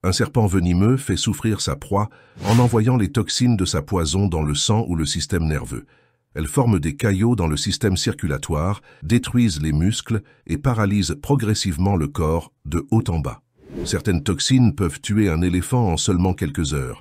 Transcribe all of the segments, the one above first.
Un serpent venimeux fait souffrir sa proie en envoyant les toxines de sa poison dans le sang ou le système nerveux. Elles forment des caillots dans le système circulatoire, détruisent les muscles et paralysent progressivement le corps de haut en bas. Certaines toxines peuvent tuer un éléphant en seulement quelques heures.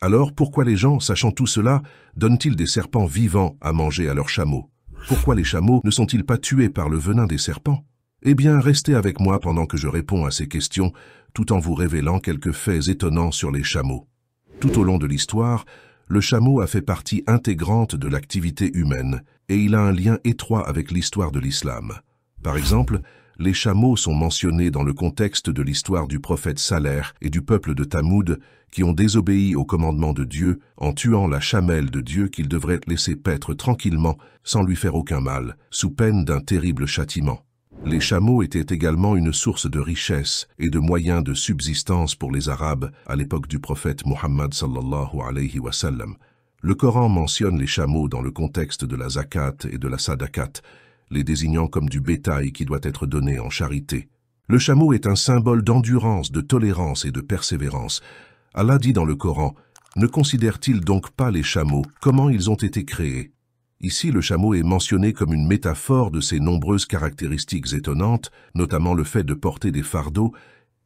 Alors pourquoi les gens, sachant tout cela, donnent-ils des serpents vivants à manger à leurs chameaux? Pourquoi les chameaux ne sont-ils pas tués par le venin des serpents? Eh bien, restez avec moi pendant que je réponds à ces questions, tout en vous révélant quelques faits étonnants sur les chameaux. Tout au long de l'histoire, le chameau a fait partie intégrante de l'activité humaine et il a un lien étroit avec l'histoire de l'islam. Par exemple, les chameaux sont mentionnés dans le contexte de l'histoire du prophète Saleh et du peuple de Tamoud qui ont désobéi au commandement de Dieu en tuant la chamelle de Dieu qu'ils devraient laisser paître tranquillement sans lui faire aucun mal, sous peine d'un terrible châtiment. Les chameaux étaient également une source de richesse et de moyens de subsistance pour les Arabes à l'époque du prophète Muhammad sallallahu alayhi wa sallam. Le Coran mentionne les chameaux dans le contexte de la zakat et de la sadakat, les désignant comme du bétail qui doit être donné en charité. Le chameau est un symbole d'endurance, de tolérance et de persévérance. Allah dit dans le Coran, « Ne considère-t-il donc pas les chameaux, comment ils ont été créés ?» Ici, le chameau est mentionné comme une métaphore de ses nombreuses caractéristiques étonnantes, notamment le fait de porter des fardeaux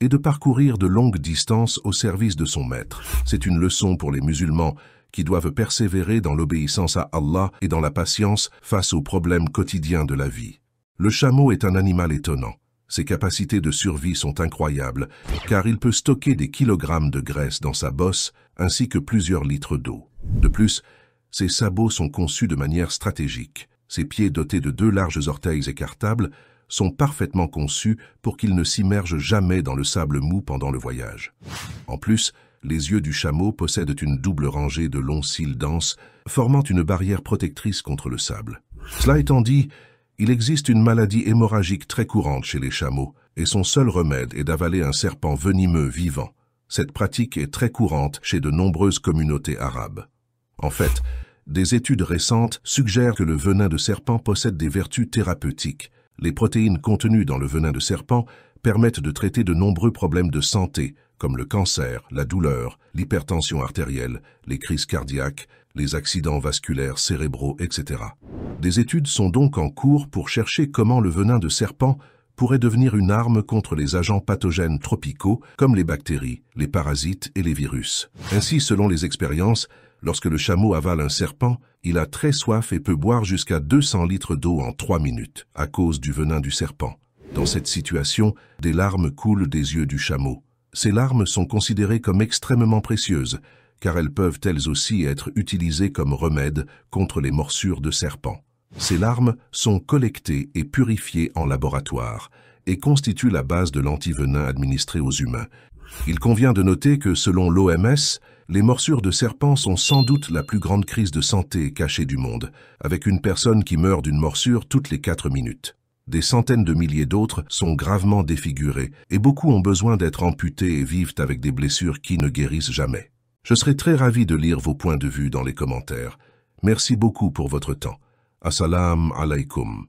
et de parcourir de longues distances au service de son maître. C'est une leçon pour les musulmans qui doivent persévérer dans l'obéissance à Allah et dans la patience face aux problèmes quotidiens de la vie. Le chameau est un animal étonnant. Ses capacités de survie sont incroyables, car il peut stocker des kilogrammes de graisse dans sa bosse, ainsi que plusieurs litres d'eau. De plus, ses sabots sont conçus de manière stratégique. Ses pieds dotés de 2 larges orteils écartables sont parfaitement conçus pour qu'ils ne s'immergent jamais dans le sable mou pendant le voyage. En plus, les yeux du chameau possèdent une double rangée de longs cils denses, formant une barrière protectrice contre le sable. Cela étant dit, il existe une maladie hémorragique très courante chez les chameaux, et son seul remède est d'avaler un serpent venimeux vivant. Cette pratique est très courante chez de nombreuses communautés arabes. En fait, des études récentes suggèrent que le venin de serpent possède des vertus thérapeutiques. Les protéines contenues dans le venin de serpent permettent de traiter de nombreux problèmes de santé, comme le cancer, la douleur, l'hypertension artérielle, les crises cardiaques, les accidents vasculaires cérébraux, etc. Des études sont donc en cours pour chercher comment le venin de serpent pourrait devenir une arme contre les agents pathogènes tropicaux, comme les bactéries, les parasites et les virus. Ainsi, selon les expériences, lorsque le chameau avale un serpent, il a très soif et peut boire jusqu'à 200 litres d'eau en 3 minutes, à cause du venin du serpent. Dans cette situation, des larmes coulent des yeux du chameau. Ces larmes sont considérées comme extrêmement précieuses, car elles peuvent elles aussi être utilisées comme remède contre les morsures de serpents. Ces larmes sont collectées et purifiées en laboratoire et constituent la base de l'antivenin administré aux humains. Il convient de noter que, selon l'OMS, les morsures de serpents sont sans doute la plus grande crise de santé cachée du monde, avec une personne qui meurt d'une morsure toutes les 4 minutes. Des centaines de milliers d'autres sont gravement défigurés et beaucoup ont besoin d'être amputés et vivent avec des blessures qui ne guérissent jamais. Je serai très ravi de lire vos points de vue dans les commentaires. Merci beaucoup pour votre temps. Assalamu alaikum.